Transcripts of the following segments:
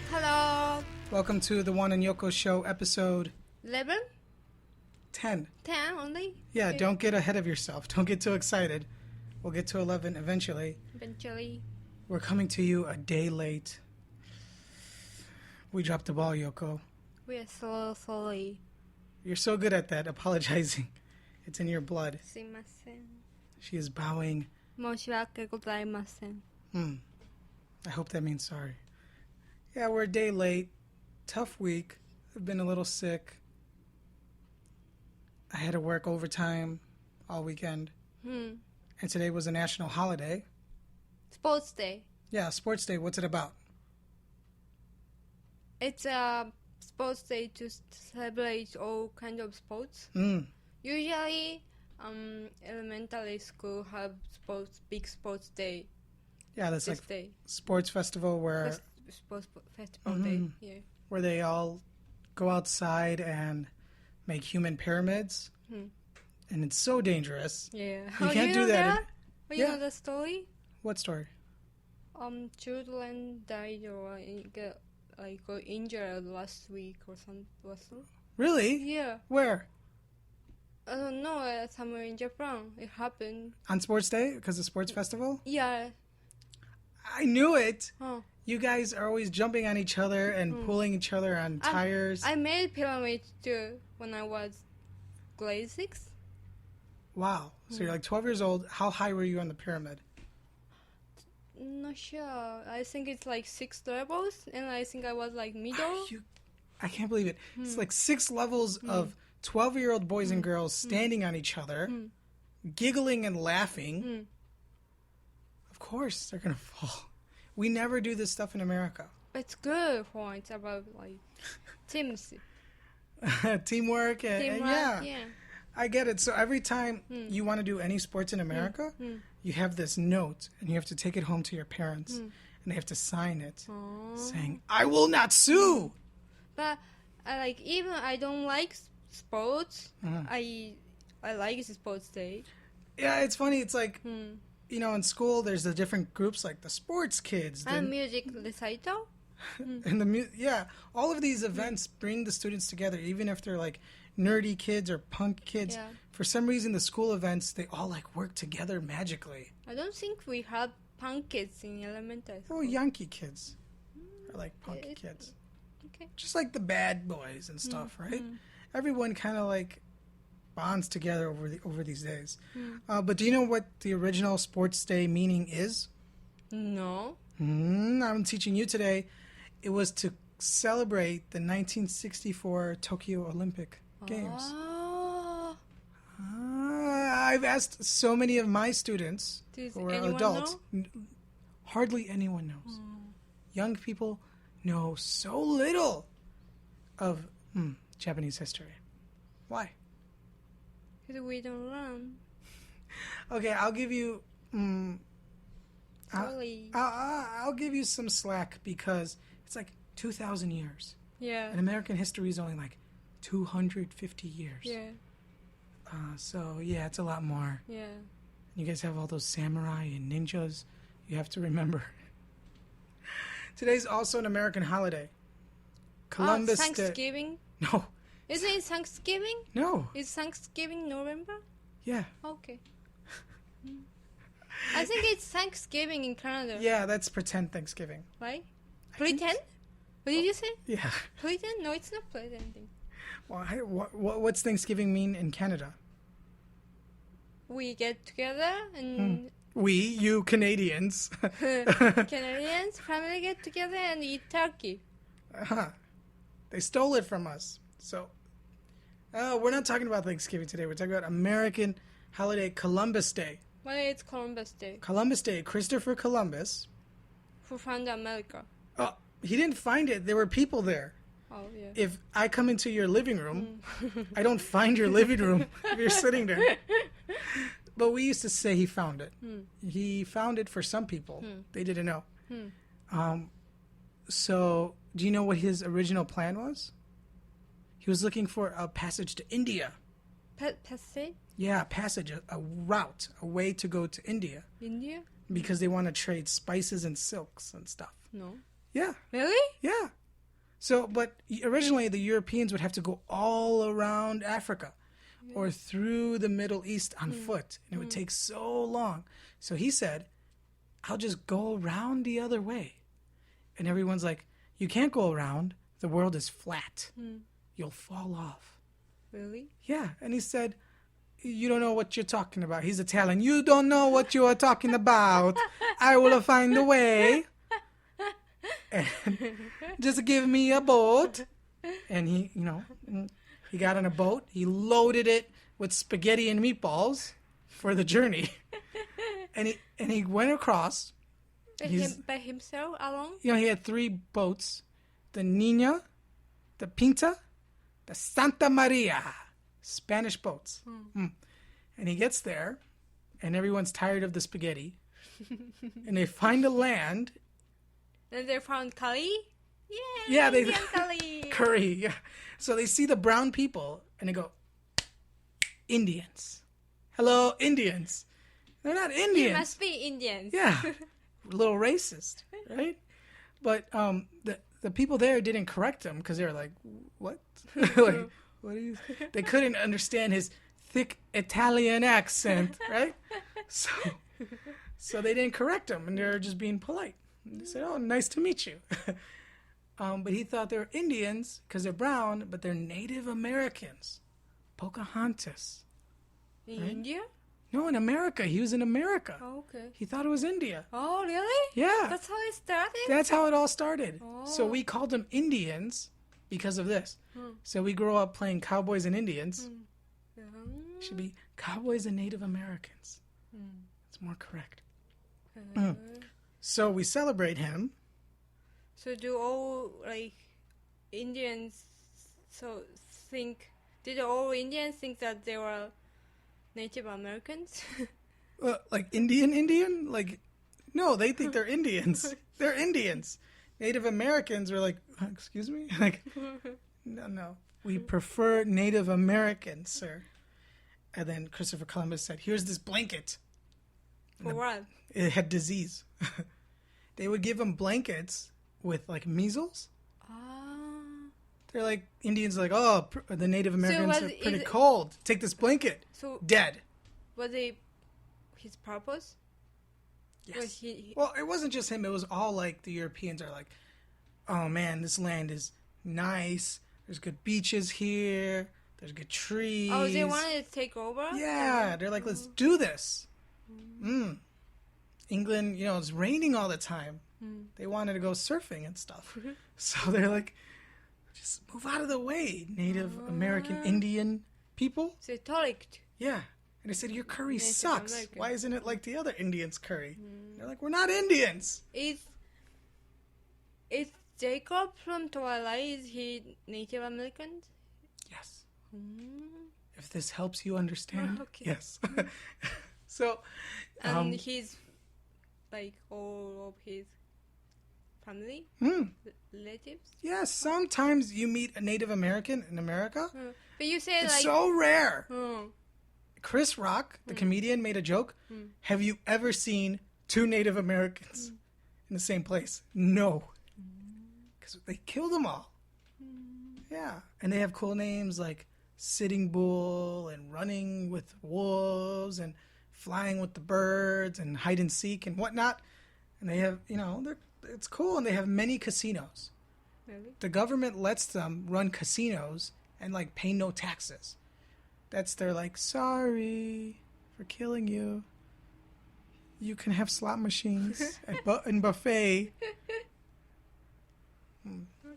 Hello. Hello. Welcome to the Juan and Yoko Show, episode 11? 10. 10 only? Yeah, Okay. Don't get ahead of yourself. Don't get too excited. We'll get to 11 eventually. Eventually. We're coming to you a day late. We dropped the ball, Yoko. We are so sorry. You're so good at that, apologizing. It's in your blood. すいません. She is bowing. 申し訳ございません. I hope that means sorry. Yeah, we're a day late. Tough week. I've been a little sick. I had to work overtime all weekend. And today was a national holiday. Sports Day. Yeah, Sports Day. What's it about? It's a sports day to celebrate all kinds of sports. Usually, elementary school have big sports day. Yeah, that's this like day. sports festival where Sports festival day. Yeah. where they all go outside and make human pyramids. And it's so dangerous. Yeah. You can't do that. You know the story? What story? Children died or got injured last week or something. Really? Yeah. Where? I don't know. Somewhere in Japan, it happened. On Sports Day? Because of Sports Festival? Yeah. I knew it. Oh. You guys are always jumping on each other and pulling each other on tires. I made pyramid too when I was grade 6. Wow. So you're like 12 years old. How high were you on the pyramid? Not sure. I think it's like 6 levels, and I think I was like middle. I can't believe it. It's like 6 levels of 12-year-old boys and girls standing on each other, giggling and laughing. Of course they're going to fall. We never do this stuff in America. It's good for it's about like teams. Teamwork. And Teamwork, yeah. I get it. So every time you want to do any sports in America, you have this note, and you have to take it home to your parents, and they have to sign it, saying, "I will not sue." But even I don't like sports. I like the sports day. Yeah, it's funny. It's like, you know, in school, there's the different groups, like the sports kids. And music recital. And all of these events bring the students together, even if they're like nerdy kids or punk kids. Yeah. For some reason, the school events, they all like work together magically. I don't think we have punk kids in elementary school. Oh, Yankee kids are like punk kids. Okay. Just like the bad boys and stuff, right? Everyone kind of like bonds together over these days. But do you know what the original Sports Day meaning is? No. I'm teaching you today. It was to celebrate the 1964 Tokyo Olympic Games. Oh. I've asked so many of my students who are adults. Hardly anyone knows. Young people know so little of Japanese history. Why? Because we don't learn. Okay, I'll give you. Sorry. I'll give you some slack because it's like 2,000 years. Yeah. And American history is only like 250 years. Yeah. So yeah, it's a lot more. Yeah. You guys have all those samurai and ninjas. You have to remember. Today's also an American holiday. Columbus Day. Thanksgiving? No. Isn't it Thanksgiving? No. Is Thanksgiving November? Yeah. Okay. I think it's Thanksgiving in Canada. Yeah, that's pretend Thanksgiving. Right? Pretend? What did you say? Yeah. Pretend? No, it's not pretending. Well, what's Thanksgiving mean in Canada? We get together and You Canadians. Canadians, family get together and eat turkey. They stole it from us. So, we're not talking about Thanksgiving today. We're talking about American holiday Columbus Day. Well, it's Columbus Day. Columbus Day, Christopher Columbus. Who found America? Oh, he didn't find it. There were people there. Oh, yeah. If I come into your living room, I don't find your living room if you're sitting there. But we used to say he found it. He found it for some people. They didn't know. So, do you know what his original plan was? He was looking for a passage to India. Passage? Yeah, passage, a route, a way to go to India. India? Because they want to trade spices and silks and stuff. No. Yeah. Really? Yeah. So, but originally the Europeans would have to go all around Africa or through the Middle East on foot. And it would take so long. So he said, I'll just go around the other way. And everyone's like, you can't go around. The world is flat. You'll fall off. Really? Yeah. And he said, you don't know what you're talking about. He's Italian. You don't know what you are talking about. I will find a way. And just give me a boat. And he, he got on a boat. He loaded it with spaghetti and meatballs for the journey. And he went across. By himself alone? He had 3 boats. The Nina, the Pinta, the Santa Maria. Spanish boats. And he gets there, and everyone's tired of the spaghetti. And they find a land. And they found curry? Yeah, Indian curry. Curry, yeah. So they see the brown people, and they go, Indians. Hello, Indians. They're not Indians. You must be Indians. Yeah. A little racist, right? But the people there didn't correct him because they were like, what? Like, what are you? They couldn't understand his thick Italian accent, right? So they didn't correct him, and they were just being polite. They said, oh, nice to meet you. But he thought they were Indians because they're brown, but they're Native Americans. Pocahontas. In India? No, in America. He was in America. Oh, okay. He thought it was India. Oh, really? Yeah. That's how it started? That's how it all started. Oh. So we called them Indians because of this. So we grow up playing cowboys and Indians. It should be cowboys and Native Americans. It's more correct. So we celebrate him. So do all Indians did all Indians think that they were Native Americans? Like Indian? Like, no, they think they're Indians. They're Indians. Native Americans were like, excuse me? Like, no. We prefer Native Americans, sir. And then Christopher Columbus said, here's this blanket. For what? It had disease. They would give him blankets with measles. They're like, Indians are like, oh, the Native Americans are pretty cold. Take this blanket. So dead. Was it his purpose? Yes. Well, it wasn't just him. It was all the Europeans are like, oh man, this land is nice. There's good beaches here. There's good trees. Oh, they wanted to take over? Yeah. They're like, let's do this. England, it's raining all the time. They wanted to go surfing and stuff. So they're like, just move out of the way, Native American Indian people. So they tolerate. Yeah. And they said, your curry Native sucks. American. Why isn't it like the other Indians' curry? They're like, we're not Indians. Is Jacob from Twilight, is he Native American? Yes. If this helps you understand. Okay. Yes. So. And he's all of his family? Relatives? Yeah, sometimes you meet a Native American in America. But you say it's so rare. Oh. Chris Rock, the comedian, made a joke. Have you ever seen 2 Native Americans in the same place? No. Because they killed them all. Yeah. And they have cool names like Sitting Bull and Running with Wolves and Flying with the Birds and Hide and Seek and whatnot. And they have, it's cool. And they have many casinos. Really? The government lets them run casinos and pay no taxes. They're like, sorry for killing you. You can have slot machines and buffet.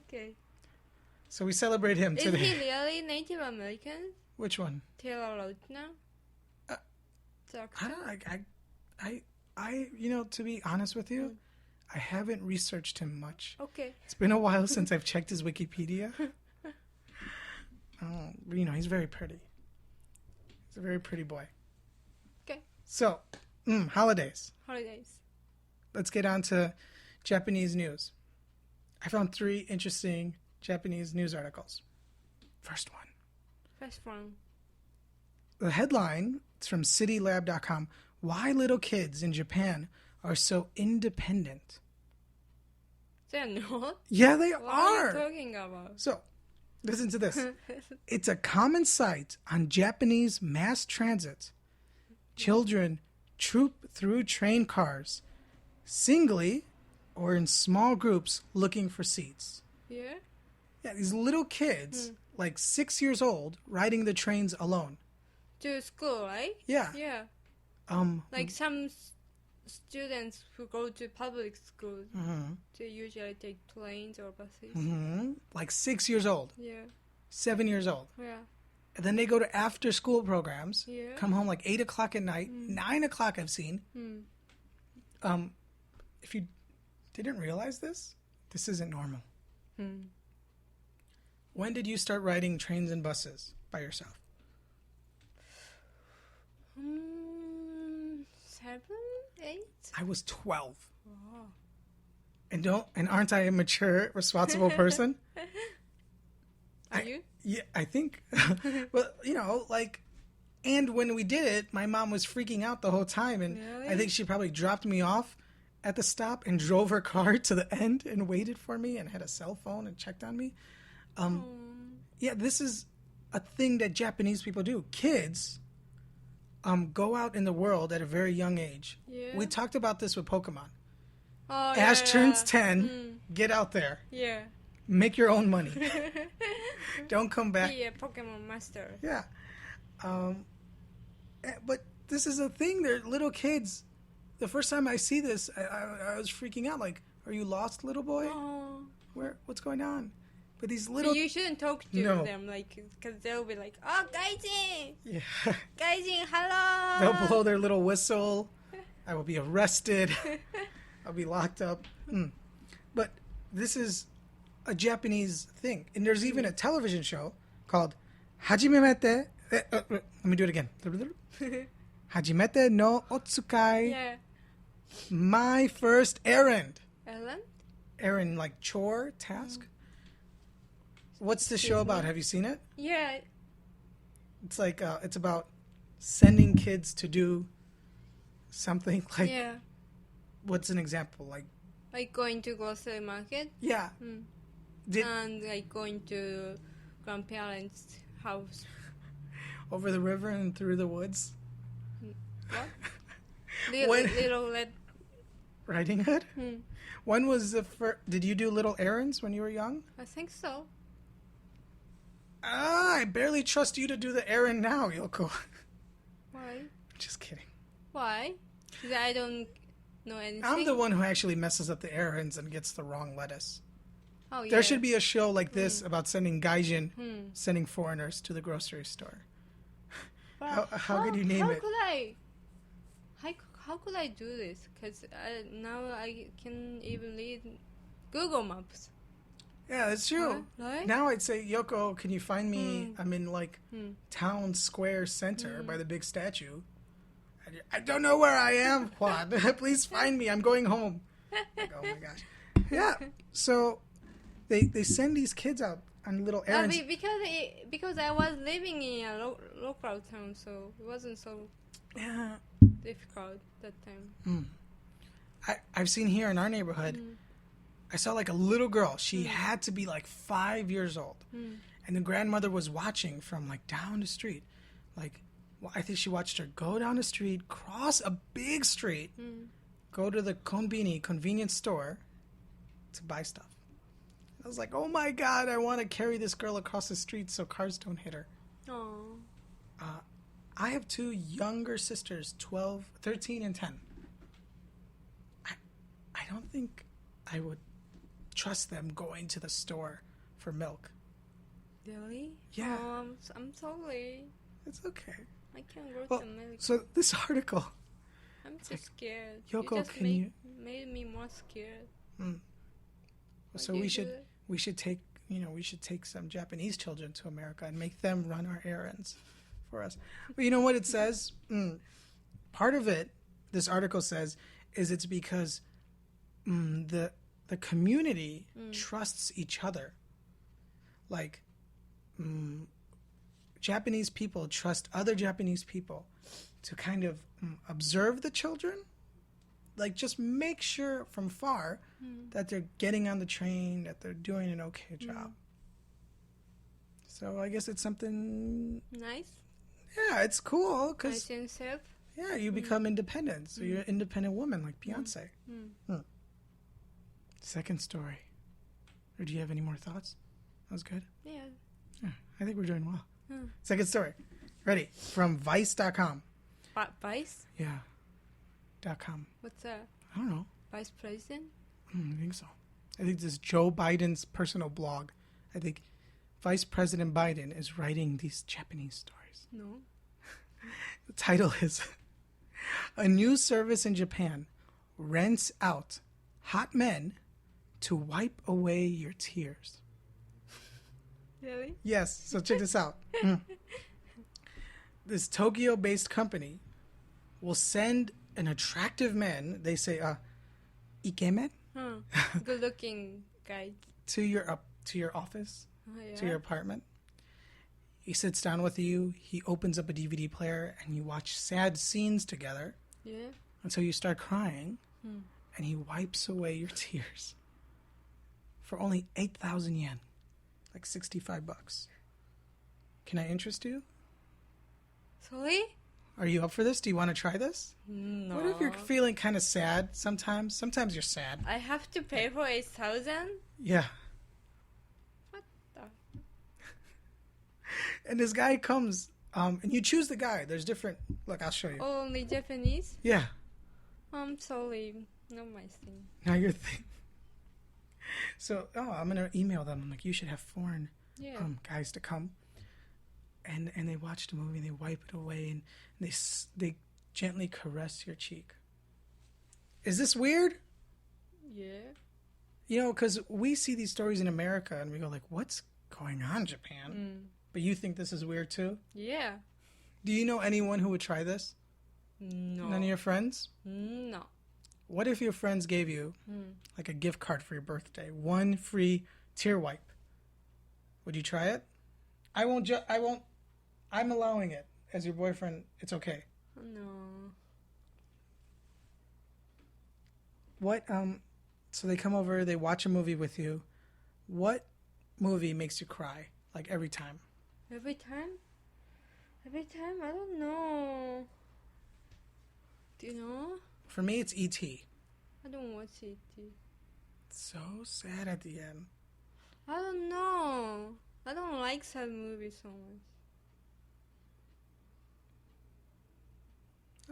Okay. So we celebrate him today. Is he really Native American? Which one? Taylor Lautner? To be honest with you, I haven't researched him much. Okay. It's been a while since I've checked his Wikipedia. He's very pretty. He's a very pretty boy. Okay. So, holidays. Holidays. Let's get on to Japanese news. I found 3 interesting Japanese news articles. First one. The headline is from citylab.com. Why little kids in Japan are so independent. They're not? Yeah, they What are. you talking about? So, listen to this. It's a common sight on Japanese mass transit. Children troop through train cars, singly or in small groups looking for seats. Yeah? Yeah, these little kids, like 6 years old, riding the trains alone. To school, right? Yeah. Yeah. Like some students who go to public schools, they usually take trains or buses. Like 6 years old. Yeah. 7 years old. Yeah. And then they go to after school programs, Yeah. come home like 8 o'clock at night, 9 o'clock I've seen. If you didn't realize this isn't normal. When did you start riding trains and buses by yourself? 7, 8? I was 12. Wow. And aren't I a mature, responsible person? Are you? Yeah, I think. Well, and when we did it, my mom was freaking out the whole time, and Really? I think she probably dropped me off at the stop and drove her car to the end and waited for me and had a cell phone and checked on me. Yeah, this is a thing that Japanese people do. Kids go out in the world at a very young age. Yeah. We talked about this with Pokemon. Oh, Ash turns 10, get out there. Yeah. Make your own money. Don't come back. Be a Pokemon master. Yeah. But this is a thing. They're little kids. The first time I see this, I was freaking out. Like, are you lost, little boy? Oh. What's going on? But these little... You shouldn't talk to No. them, because they'll be like, oh, gaijin! Yeah. Gaijin, hello! They'll blow their little whistle. I will be arrested. I'll be locked up. But this is a Japanese thing. And there's even a television show called Hajimemete... let me do it again. Hajimete no Otsukai. Yeah. My first errand. Ellen? Errand, like chore, task. What's the show about? Have you seen it? Yeah. It's like, it's about sending kids to do something like... Yeah. What's an example? Like going to grocery market. Yeah. And like going to grandparents' house. Over the river and through the woods? What? When- Little Red. Riding Hood? When was the first... Did you do little errands when you were young? I think so. I barely trust you to do the errand now, Yoko. Why? Just kidding. Why? Because I don't know anything. I'm the one who actually messes up the errands and gets the wrong lettuce. Oh, yeah. There should be a show like this about sending gaijin, sending foreigners to the grocery store. How could you name it? How could I do this? Because now I can even read Google Maps. Yeah, that's true. Right? Now I'd say, Yoko, can you find me? I'm in town square center by the big statue. I don't know where I am, Juan. Please find me. I'm going home. Like, oh my gosh. Yeah. So they send these kids out on little errands. Because I was living in a local town, so it wasn't so difficult that time. I've seen here in our neighborhood, I saw like a little girl. She had to be like 5 years old. And the grandmother was watching from like down the street. Like, I think she watched her go down the street, cross a big street, go to the konbini, convenience store, to buy stuff. I was like, oh my God, I want to carry this girl across the street so cars don't hit her. Oh. I have two younger sisters, 13 and 10. I don't think I would trust them going to the store for milk. Really? Yeah. Oh, I'm sorry. It's okay. I can't go to milk. So this article... I'm too scared. Yoko, you just made me more scared. So we should take some Japanese children to America and make them run our errands for us. But you know what it says? Part of it, this article says, is it's because the community trusts each other. Like, Japanese people trust other Japanese people to kind of observe the children. like just make sure from far that they're getting on the train, that they're doing an okay job. So I guess it's something nice. Yeah, it's cool because Nice and safe. Yeah, you become independent. So you're an independent woman like Beyonce. Second story. Or do you have any more thoughts? That was good? Yeah. I think we're doing well. Second story. Ready? From Vice.com. Vice? Yeah. .com. What's that? I don't know. Vice President? I think so. I think this is Joe Biden's personal blog. I think Vice President Biden is writing these Japanese stories. No. The title is A New Service in Japan Rents Out Hot Men to Wipe Away Your Tears. Really? Yes, so check this out. This Tokyo-based company will send an attractive man, they say, ikemen? Good-looking guy. to your office, to your apartment. He sits down with you, he opens up a DVD player, and you watch sad scenes together. Yeah. Until you start crying, and he wipes away your tears. For only 8,000 yen. Like $65. Can I interest you? Sorry? Are you up for this? Do you want to try this? No. What if you're feeling kind of sad sometimes? Sometimes you're sad. I have to pay for 8,000? Yeah. What the? And this guy comes, and you choose the guy. There's different... Look, I'll show you. Only Japanese? Yeah. I'm sorry. Not my thing. Now your thing. So, I'm going to email them. I'm like, you should have foreign guys to come. And they watch the movie, and they wipe it away, and they gently caress your cheek. Is this weird? Yeah. You know, because we see these stories in America, and we go like, what's going on, Japan? But you think this is weird, too? Yeah. Do you know anyone who would try this? No. None of your friends? No. What if your friends gave you like a gift card for your birthday? 1 free tear wipe. Would you try it? I won't. I'm allowing it. As your boyfriend, it's okay. No. What, so they come over, they watch a movie with you. What movie makes you cry? Like every time? Every time? Every time? I don't know. Do you know? For me, it's E.T. I don't watch it. So sad at the end. I don't know. I don't like sad movies so much.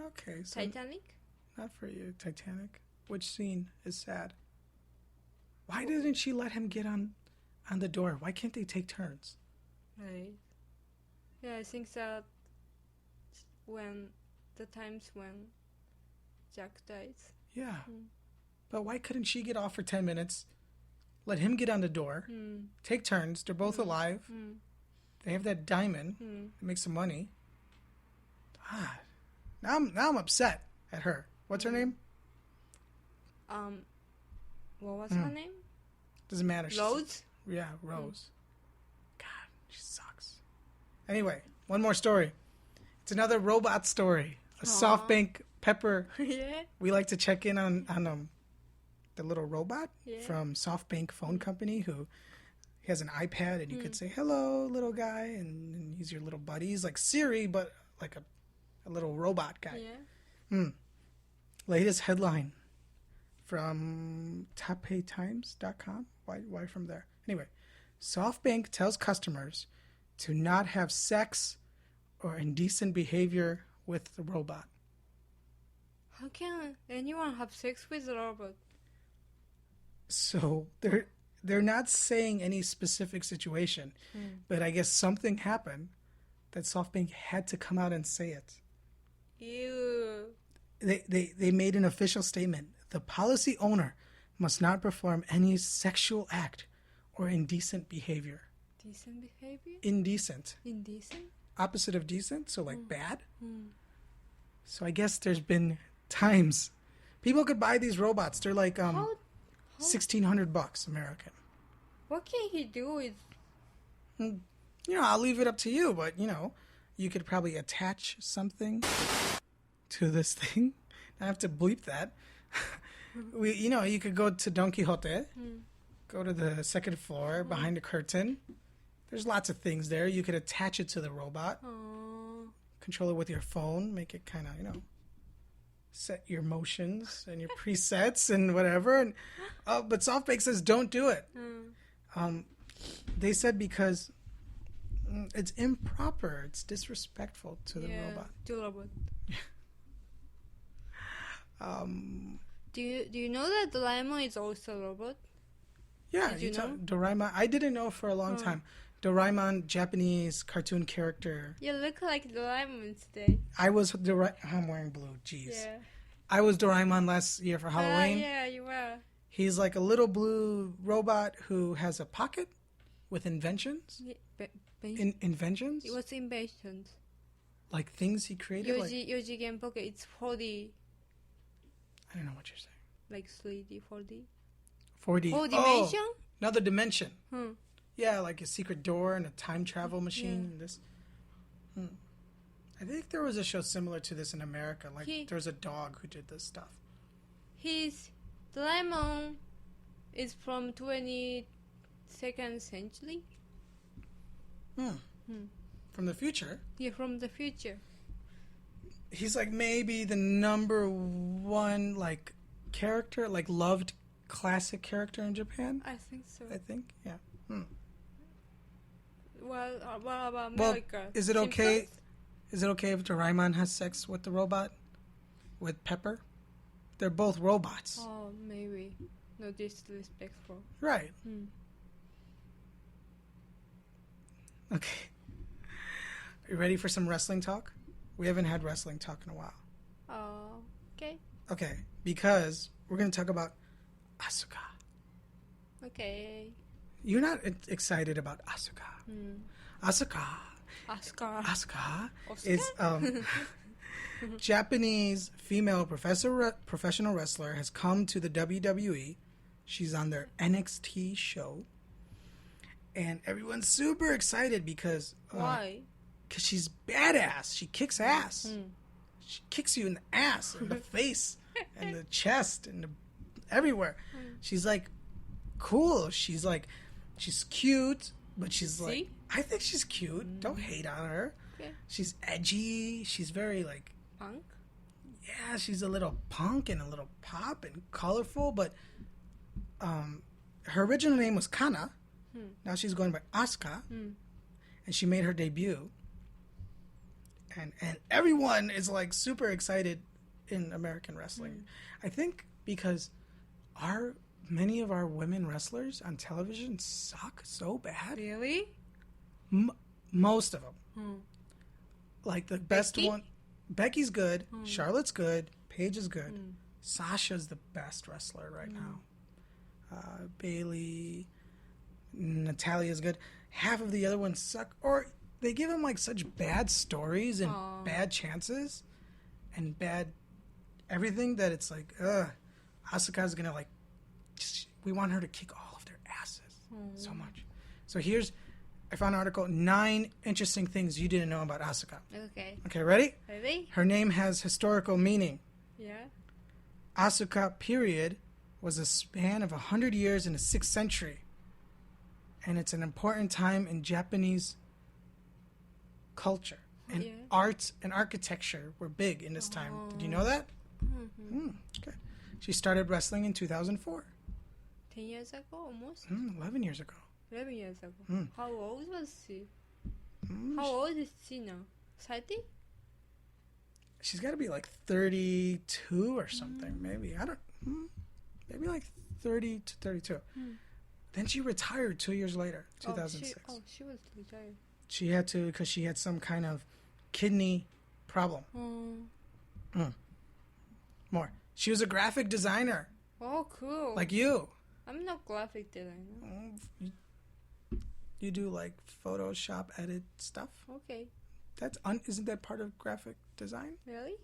Okay. So Titanic? Not for you. Titanic. Which scene is sad? Why didn't she let him get on the door? Why can't they take turns? Right. Yeah, I think that when the times when Jack dies. Yeah. But why couldn't she get off for 10 minutes, let him get on the door, take turns, they're both alive, they have that diamond, they make some money. God. Now I'm upset at her. What's her name? What was her name? Doesn't matter. Rose? Yeah, Rose. God, she sucks. Anyway, one more story. It's another robot story. A Softbank Pepper. Yeah. We like to check in on the little robot from Softbank phone company who has an iPad, and you could say, hello, little guy, and he's your little buddy. He's like Siri, but like a little robot guy. Yeah. Latest headline from tapetimes.com. Why from there? Anyway, Softbank tells customers to not have sex or indecent behavior with the robot. How can anyone have sex with a robot? So they're not saying any specific situation, but I guess something happened that Softbank had to come out and say it. Ew. They made an official statement. The policy owner must not perform any sexual act or indecent behavior. Decent behavior? Indecent. Indecent? Opposite of decent, so like bad. So I guess there's been times people could buy these robots. They're like $1,600 American. What can he do with? I'll leave it up to you, but you could probably attach something to this thing. I have to bleep that. You could go to Don Quixote, go to the second floor behind the curtain. There's lots of things there. You could attach it to the robot, control it with your phone, make it kind of, set your motions and your presets and whatever. And but Softbank says don't do it. They said because it's improper, it's disrespectful to the robot. To robot. Do you know that Doraemon is also a robot? Yeah, Did you know? Doraemon. I didn't know for a long time. Doraemon, Japanese cartoon character. You look like Doraemon today. I'm wearing blue. Jeez. Yeah. I was Doraemon last year for Halloween. Yeah, you were. He's like a little blue robot who has a pocket with inventions. Inventions? It was inventions. Like things he created? Yojigen Pocket, it's 4D. I don't know what you're saying. Like 3D, 4D? 4D. 4 dimension? Oh, another dimension. Yeah, like a secret door and a time travel machine. And this. I think there was a show similar to this in America. Like there's a dog who did this stuff. His Doraemon is from 22nd century. From the future? Yeah, from the future. He's like maybe the number one like character, like loved classic character in Japan. I think so. Yeah. Well, what about America? Is it okay? Is it okay if Doraemon has sex with the robot, with Pepper? They're both robots. Oh, maybe. No disrespectful. Right. Okay. Are you ready for some wrestling talk? We haven't had wrestling talk in a while. Oh, okay. Okay, because we're going to talk about Asuka. Okay. You're not excited about Asuka. Asuka is Japanese female professional wrestler, has come to the WWE. She's on their NXT show. And everyone's super excited because... Why? Because she's badass. She kicks ass. She kicks you in the ass, and the face, and the chest, and everywhere. She's like cool. She's cute, but she's like... I think she's cute. Don't hate on her. Okay. She's edgy. She's very like... Punk? Yeah, she's a little punk and a little pop and colorful, but her original name was Kana. Now she's going by Asuka. And she made her debut. And everyone is like super excited in American wrestling. I think because many of our women wrestlers on television suck so bad. Really? Most of them. Like the best one. Becky's good. Charlotte's good. Paige is good. Sasha's the best wrestler right now. Bailey, Natalia's good. Half of the other ones suck, or they give them like such bad stories and bad chances and bad everything that it's like, Asuka's gonna like, we want her to kick all of their asses so much. So I found an article, 9 interesting things you didn't know about Asuka. Okay, ready? Ready? Her name has historical meaning. Yeah. Asuka period was a span of 100 years in the 6th century. And it's an important time in Japanese culture. And art and architecture were big in this time. Did you know that? Okay. She started wrestling in 2004. 10 years ago, almost? 11 years ago. 11 years ago. How old was she? How old is she now? 30? She's got to be like 32 or something, maybe. Maybe like 30 to 32. Then she retired 2 years later, 2006. She was retired. She had to because she had some kind of kidney problem. More. She was a graphic designer. Oh, cool. Like you. I'm not graphic designer. You do like Photoshop edit stuff? Okay. Isn't that part of graphic design? Really?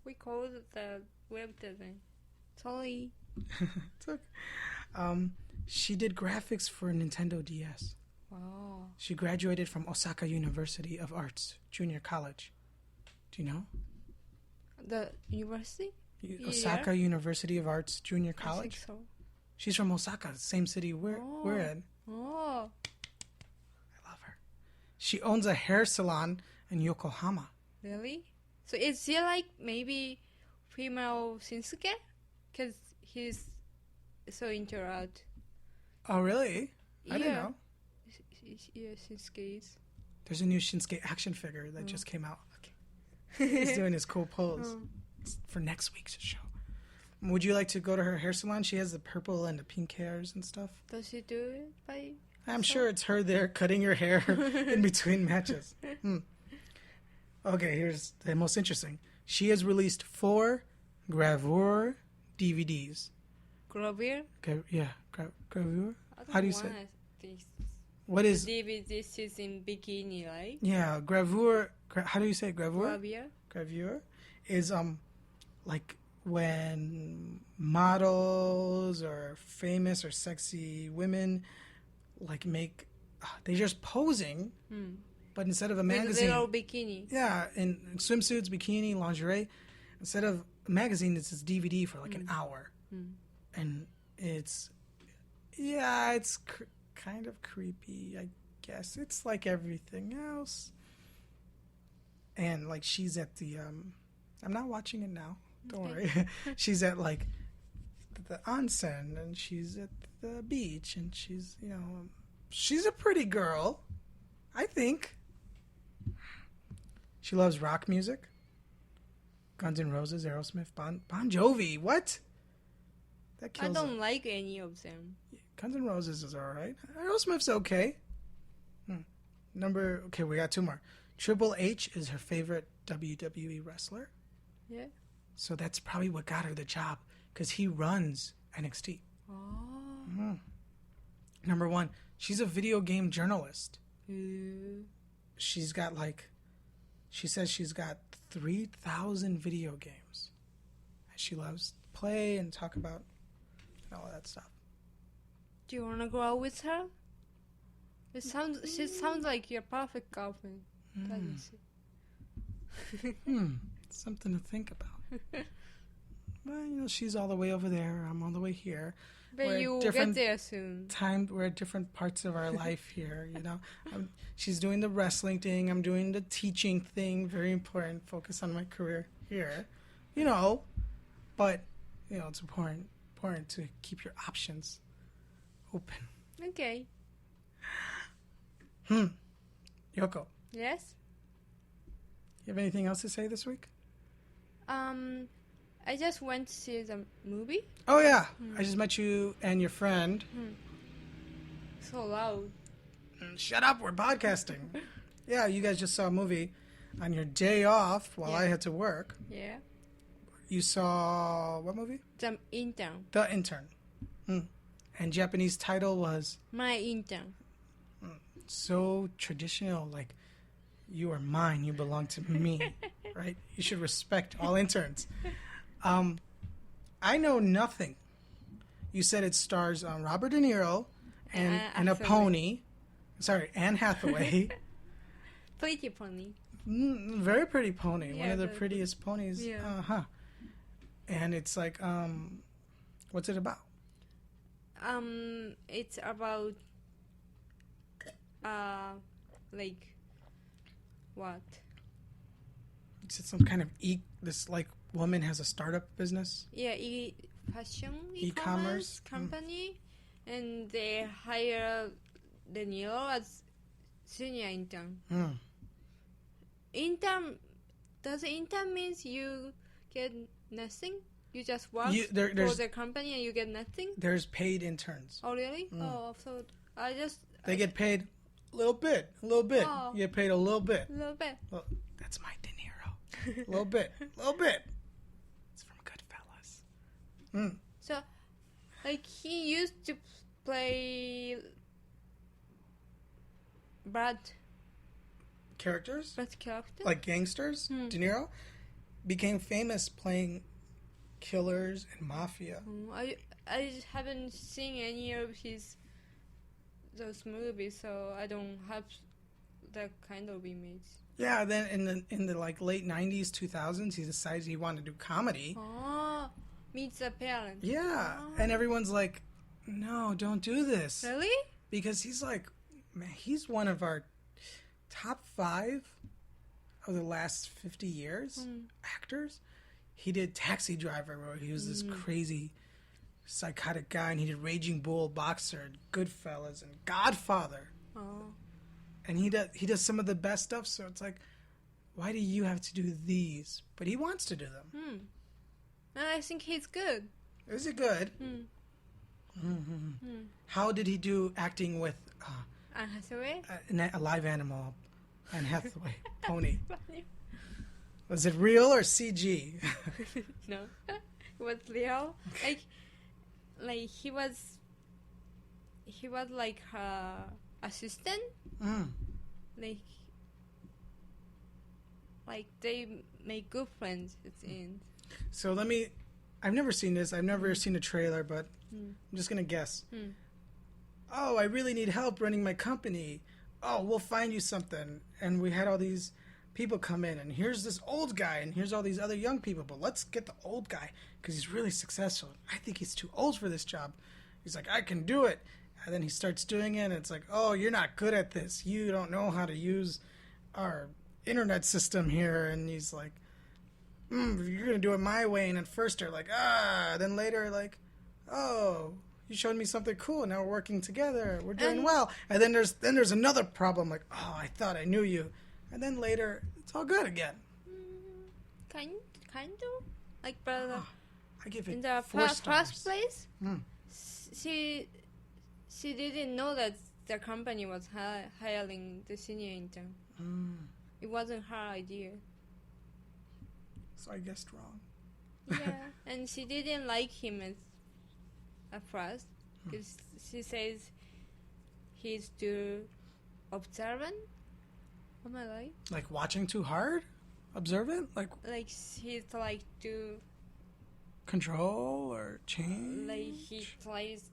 We call it the web design. Sorry. It's okay. She did graphics for Nintendo DS. Wow. She graduated from Osaka University of Arts, junior college. Do you know? The university? Osaka University of Arts Junior College. I think so. She's from Osaka, same city we're in. Oh. I love her. She owns a hair salon in Yokohama. Really? So is she like maybe female Shinsuke? Because he's so into art. Oh, really? I didn't know. Yeah, Shinsuke is. There's a new Shinsuke action figure that just came out. Okay. He's doing his cool pose. It's for next week's show. Would you like to go to her hair salon? She has the purple and the pink hairs and stuff. Does she do it by I'm sure it's her there cutting your hair in between matches. Okay, here's the most interesting. She has released 4 gravure DVDs. Gravure? Gravure? How do you say it? What is... DVD is in bikini, right? Yeah, gravure... How do you say it? Gravure? Gravure. Gravure is like when models or famous or sexy women like make... they're just posing... But instead of a magazine... Little bikini. Yeah, in swimsuits, bikini, lingerie. Instead of a magazine, it's this DVD for like an hour. And it's... Yeah, it's kind of creepy, I guess. It's like everything else. And like she's at the... I'm not watching it now. Don't worry. She's at like the onsen and she's at the beach and she's, you know... She's a pretty girl, I think. She loves rock music. Guns N' Roses, Aerosmith, Bon Jovi. What? That kills I don't like any of them. Guns N' Roses is all right. Aerosmith's okay. Okay, we got 2 more. Triple H is her favorite WWE wrestler. Yeah. So that's probably what got her the job, because he runs NXT. Oh. Number 1, she's a video game journalist. She's got like... She says she's got 3,000 video games. She loves to play and talk about all that stuff. Do you want to go out with her? She sounds like your perfect girlfriend, doesn't she? Something to think about. Well, you know, she's all the way over there. I'm all the way here. But you will get there soon. We're at different parts of our life here, you know. She's doing the wrestling thing. I'm doing the teaching thing. Very important. Focus on my career here, you know. But, you know, it's important to keep your options open. Okay. Yoko. Yes? You have anything else to say this week? I just went to see the movie. Oh, yeah. I just met you and your friend. So loud. Shut up. We're podcasting. Yeah, you guys just saw a movie on your day off while I had to work. Yeah. You saw what movie? The Intern. The Intern. And Japanese title was? My Intern. So traditional, like, you are mine, you belong to me, right? You should respect all interns. I know nothing. You said it stars Robert De Niro and a pony. Sorry, Anne Hathaway. Pretty pony. Very pretty pony. One of the prettiest ponies. Yeah. And it's like, what's it about? It's about, like, what? Is it some kind of this like woman has a startup business? Yeah, fashion e-commerce company, and they hire De Niro as senior intern. Does intern means you get nothing? You just work for the company and you get nothing? There's paid interns. Oh, really? Oh, so They get paid a little bit. Oh. You get paid a little bit. Well, that's my De Niro. A little bit. It's from Goodfellas. So, like, he used to play bad characters? Characters? Like gangsters? De Niro became famous playing killers and mafia. I haven't seen any of those movies, so I don't have that kind of image. Yeah, then in the like late 90s, 2000s, he decided he wanted to do comedy. meets the parent. Yeah, and everyone's like, no, don't do this. Really? Because he's like, man, he's one of our top 5 of the last 50 years actors. He did Taxi Driver, where he was this crazy psychotic guy, and he did Raging Bull, Boxer, and Goodfellas, and Godfather. Oh. And he does some of the best stuff, so it's like, why do you have to do these? But he wants to do them. And I think he's good. Is he good? How did he do acting with Anne Hathaway? a live animal, Anne Hathaway, pony? Was it real or CG? No, it was real. Like he was like her assistant. Like they make good friends. It's in. So I've never seen this. I've never seen a trailer, but I'm just gonna guess. Oh, I really need help running my company. Oh, we'll find you something. And we had all these people come in, and here's this old guy, and here's all these other young people, but let's get the old guy because he's really successful. I think he's too old for this job. He's like, I can do it. And then he starts doing it, and it's like, oh, you're not good at this. You don't know how to use our internet system here. And he's like, you're going to do it my way. And at first they're like, then later like, oh, you showed me something cool. Now we're working together. We're doing well. And then there's another problem, like, oh, I thought I knew you. And then later, it's all good again. Kind of. Like, but I give it in the 4 stars. first place, she didn't know that the company was hiring the senior intern. It wasn't her idea. So I guessed wrong. Yeah, and she didn't like him at first because she says he's too observant. Am I right? Like watching too hard? Observant? Like he's like to control or change? Like he tries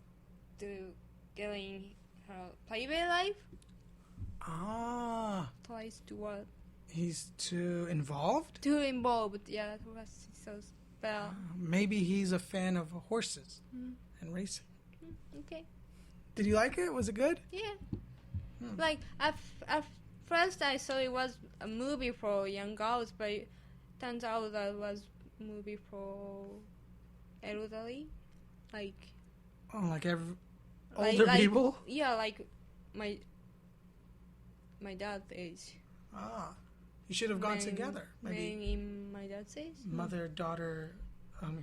to get in her private life. Tries to what? He's too involved? Too involved, yeah, that's what she says. But maybe he's a fan of horses and racing. Okay. Did you like it? Was it good? Yeah. Like at first I thought it was a movie for young girls, but it turns out that it was a movie for elderly, like. Oh, like older people? Yeah, like my dad's age. You should have gone together. Maybe in my dad's age. Mother-daughter,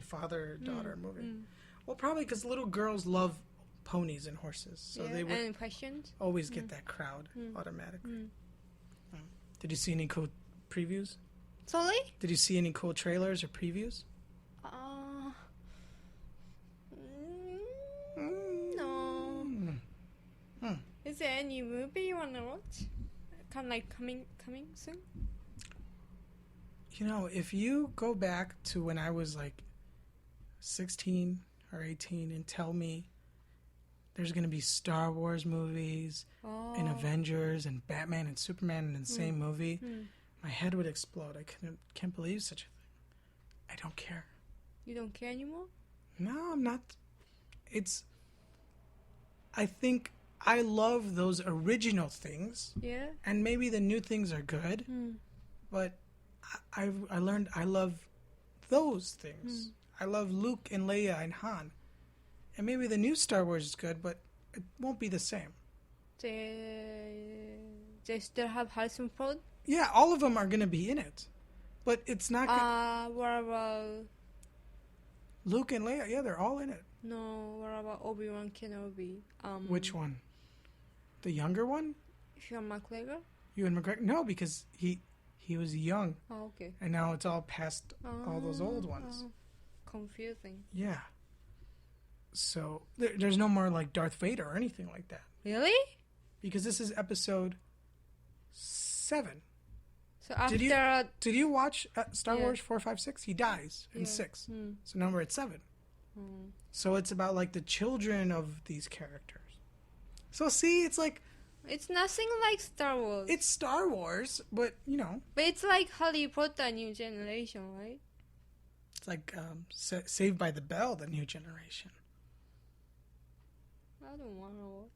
father-daughter movie. Well, probably because little girls love ponies and horses, so they would and fashions. Always get that crowd automatically. Did you see any cool previews? Sorry? Did you see any cool trailers or previews? No. Is there any movie you wanna watch? Coming soon? You know, if you go back to when I was like 16 or 18 and tell me there's going to be Star Wars movies and Avengers and Batman and Superman in the same movie, my head would explode. I can't believe such a thing. I don't care. You don't care anymore? No, I'm not. I think I love those original things. Yeah. And maybe the new things are good, but I learned I love those things. I love Luke and Leia and Han. And maybe the new Star Wars is good, but it won't be the same. They still have Harrison Ford? Yeah, all of them are going to be in it. But it's not what about Luke and Leia? Yeah, they're all in it. No, what about Obi-Wan Kenobi? Which one? The younger one? Ewan McGregor? Ewan McGregor? No, because he was young. Oh, okay. And now it's all past all those old ones. Confusing. Yeah. So there's no more like Darth Vader or anything like that. Really? Because this is episode 7. So after did you watch Star Wars 4, 5, 6? He dies in 6. So now we're at 7. So it's about like the children of these characters. So see, it's like it's nothing like Star Wars. It's Star Wars, but you know. But it's like Harry Potter New Generation, right? It's like Saved by the Bell, the new generation. I don't want to watch.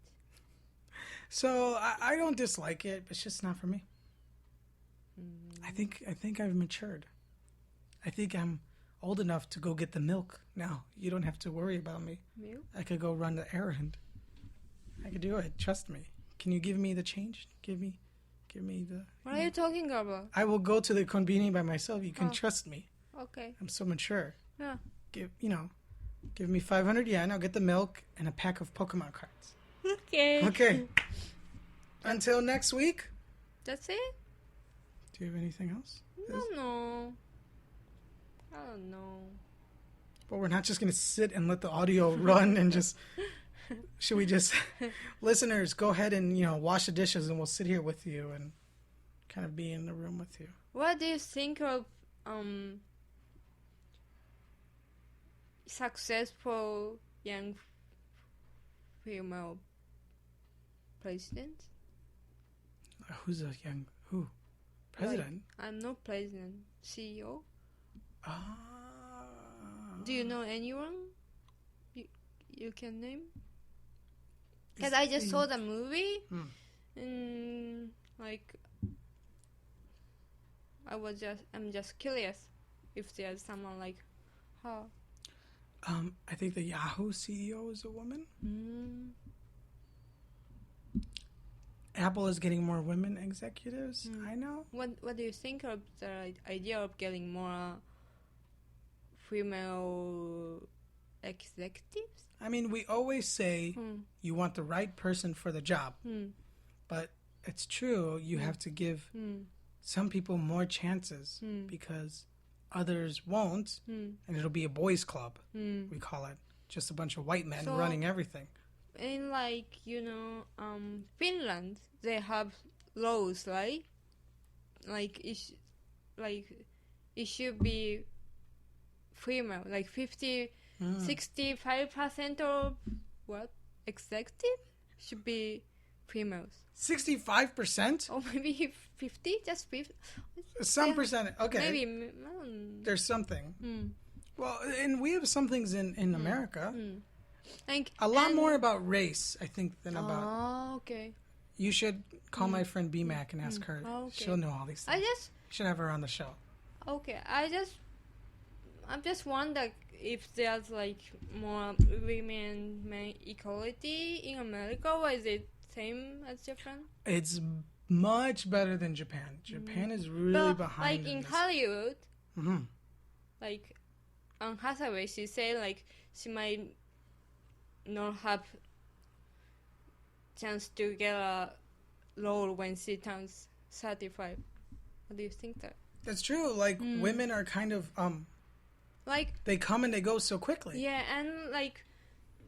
So I don't dislike it, but it's just not for me. I think I've matured. I think I'm old enough to go get the milk now. You don't have to worry about me. Milk? I could go run the errand. I could do it. Trust me. Can you give me the change? Give me the... What are you talking about? I will go to the convenience by myself. You can trust me. Okay. I'm so mature. Yeah. Give me 500 yen. I'll get the milk and a pack of Pokemon cards. Okay. Okay. Until next week. That's it? Do you have anything else? No. I don't know. But we're not just going to sit and let the audio run and just... Should we just... Listeners, go ahead and, wash the dishes and we'll sit here with you and kind of be in the room with you. What do you think of successful young female president? Who's a young... Who? President? Like, I'm not president. CEO? Ah. Do you know anyone you can name? Because I just saw the movie and I'm just curious if there's someone like her. I think the Yahoo CEO is a woman. Apple is getting more women executives. I know. What do you think of the idea of getting more female executives? I mean, we always say you want the right person for the job. But it's true, you have to give some people more chances because others won't, and it'll be a boys' club, we call it. Just a bunch of white men running everything. In Finland, they have laws, right? It should be female, 65% of executive should be females. 65%? Or maybe 50, just 50. Some percentage, okay. Maybe. There's something. Well, and we have some things in America. A lot more about race, I think, than about... Oh, okay. You should call my friend B-Mac and ask her. Okay. She'll know all these things. You should have her on the show. Okay, I'm just wondering if there's more women equality in America, or is it same as Japan? It's much better than Japan. Japan is really behind. In Hollywood, Anne Hathaway, she said she might not have chance to get a role when she turns 35. What do you think that? That's true. Women are kind of they come and they go so quickly. Yeah,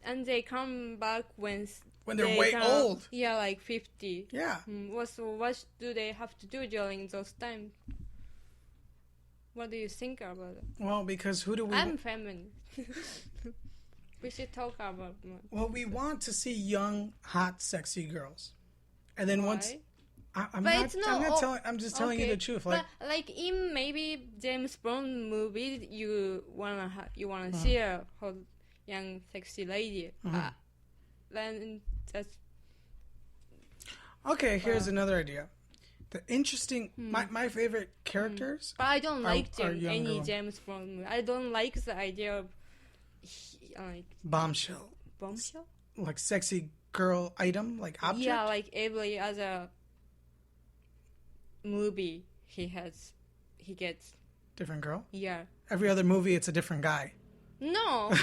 and they come back when they're way old. Yeah, 50. Yeah. What do they have to do during those times? What do you think about it? Well, because who do we... I'm feminist. We should talk about more. Well, we want to see young, hot, sexy girls. And then once... I'm just telling you the truth. But in maybe James Bond movie, you wanna see a hot, young, sexy lady. Then that's... Okay, here's another idea. The interesting... My favorite characters... But I don't any James Bond movie. I don't like the idea of... Bombshell? Sexy girl item? Object? Yeah, every other movie he gets... Different girl? Yeah. Every other movie, it's a different guy. No.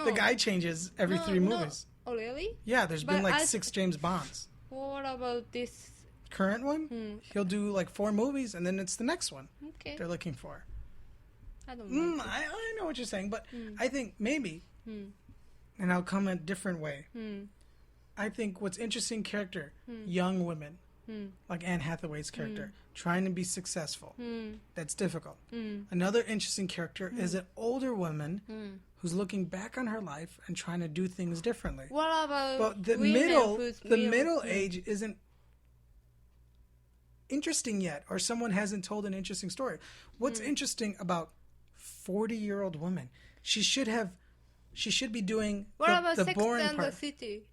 The guy changes every 3 movies. Oh, really? Yeah, there's been 6 James Bonds. What about this? Current one? He'll do 4 movies, and then it's the next one they're looking for. I don't know. I know what you're saying, but I think maybe, and I'll come a different way. I think what's interesting character, young women, like Anne Hathaway's character, trying to be successful. That's difficult. Another interesting character is an older woman who's looking back on her life and trying to do things differently. What about the middle age isn't interesting yet, or someone hasn't told an interesting story. What's interesting about 40-year-old woman. She should be doing what about the Sex boring and part. the City?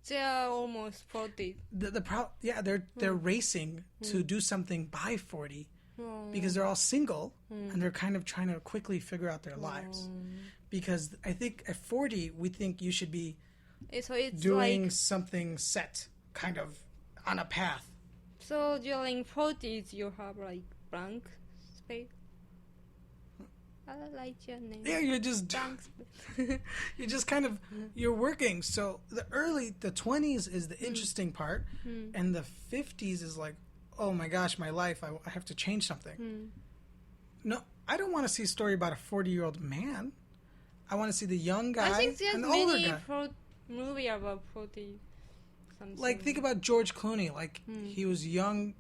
They are almost 40. They're racing to do something by 40 because they're all single and they're kind of trying to quickly figure out their lives. Because I think at 40 we think you should be doing like, something set, kind of on a path. So during 40s you have like blank space. I like your name. Yeah, you're just you're just kind of you're working. So the 20s is the interesting part, and the 50s is like, oh my gosh, my life, I have to change something. No, I don't want to see a story about a 40-year-old man. I want to see the young guy I think there's and the older guy. Movie about 40 something. Like think about George Clooney. Like he was young,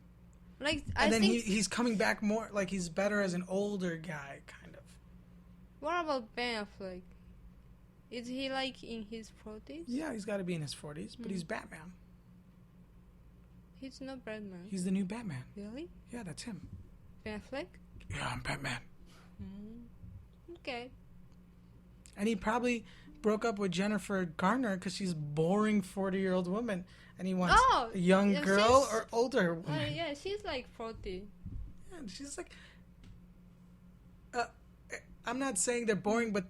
like and then he's coming back more. Like he's better as an older guy, kind of. What about Ben Affleck? Is he like in his 40s? Yeah, he's got to be in his 40s, but he's Batman. He's not Batman. He's the new Batman. Really? Yeah, that's him. Ben Affleck? Yeah, I'm Batman. Okay. And he probably broke up with Jennifer Garner because she's a boring 40-year-old woman, and he wants a young girl or older woman. Yeah, she's like 40. Yeah, she's like... I'm not saying they're boring, but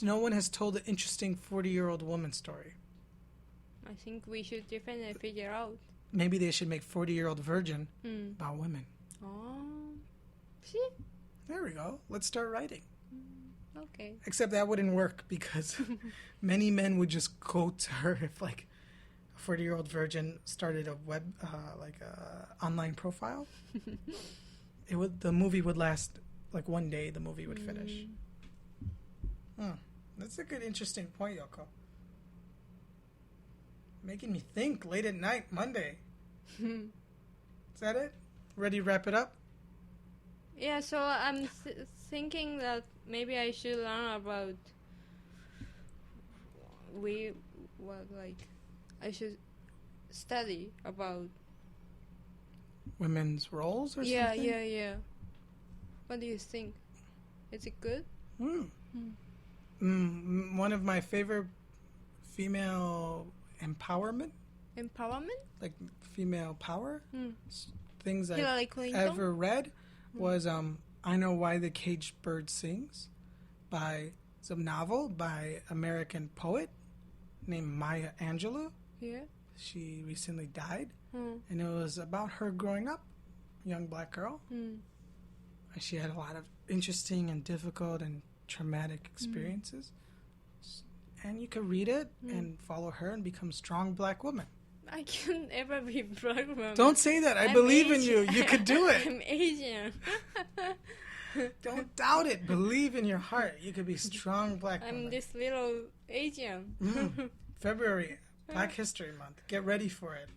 no one has told an interesting 40-year-old woman story. I think we should definitely figure out. Maybe they should make 40-year-old Virgin about women. Oh. See? There we go. Let's start writing. Okay. Except that wouldn't work because many men would just go to her if like a 40-year-old virgin started a web online profile. The movie would last like one day. The movie would finish. That's a good, interesting point, Yoko. Making me think late at night, Monday. Is that it? Ready to wrap it up? Yeah, so I'm thinking that maybe I should learn about I should study about women's roles or something? Yeah. What do you think? Is it good? One of my favorite female empowerment? Like female power? Things I've ever read was I Know Why the Caged Bird Sings it's a novel by American poet named Maya Angelou. Yeah. She recently died. And it was about her growing up, a young black girl. And she had a lot of interesting and difficult and traumatic experiences. And you could read it and follow her and become a strong black woman. I can't ever be black woman. Don't say that. I believe in you. You could do it. I'm Asian. Don't doubt it. Believe in your heart. You could be a strong black woman. I'm this little Asian. February, Black History Month. Get ready for it.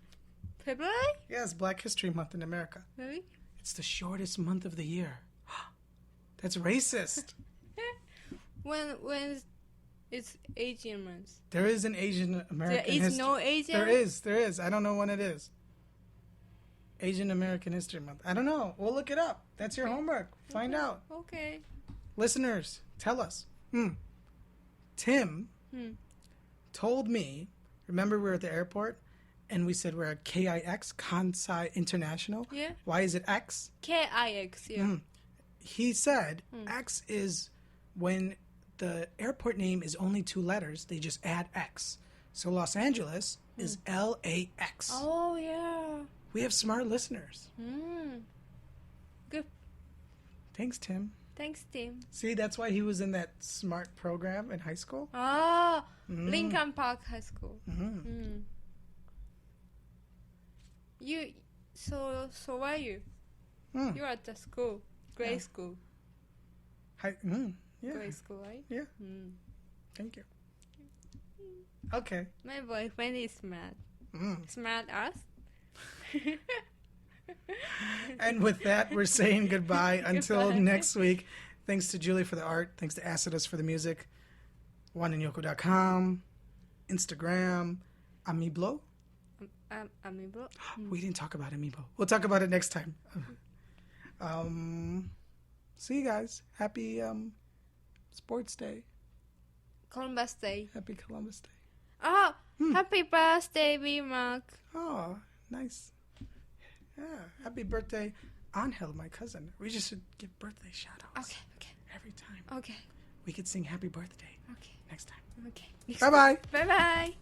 February? Yes, Black History Month in America. Really? It's the shortest month of the year. That's racist. When it's Asian month. There is an Asian American history. There is no Asian? There is. I don't know when it is. Asian American History Month. I don't know. We'll look it up. That's your homework. Find out. Okay. Listeners, tell us. Tim told me, remember we were at the airport and we said we're at KIX, Kansai International? Yeah. Why is it X? KIX, yeah. He said X is when the airport name is only 2 letters. They just add X. So Los Angeles is LAX. Oh, yeah. We have smart listeners. Good. Thanks, Tim. Thanks, Tim. See, that's why he was in that smart program in high school. Lincoln Park High School. So where are you? You're at the school. Grade school. Yeah. Grade school, right? Yeah. Thank you. Okay. My boyfriend is smart. Smart us. And with that, we're saying goodbye until next week. Thanks to Julie for the art. Thanks to ASIDUS for the music. OneandYoko.com. Instagram. Amiblo. Amiibo. We didn't talk about Amiibo. We'll talk about it next time. See you guys. Happy Sports Day. Columbus Day. Happy Columbus Day. Oh, happy birthday, V-Mark. Oh, nice. Yeah, happy birthday, Angel, my cousin. We just should give birthday shout-outs. Okay. Every time. Okay. We could sing happy birthday. Okay. Next time. Okay. Bye-bye. Bye-bye.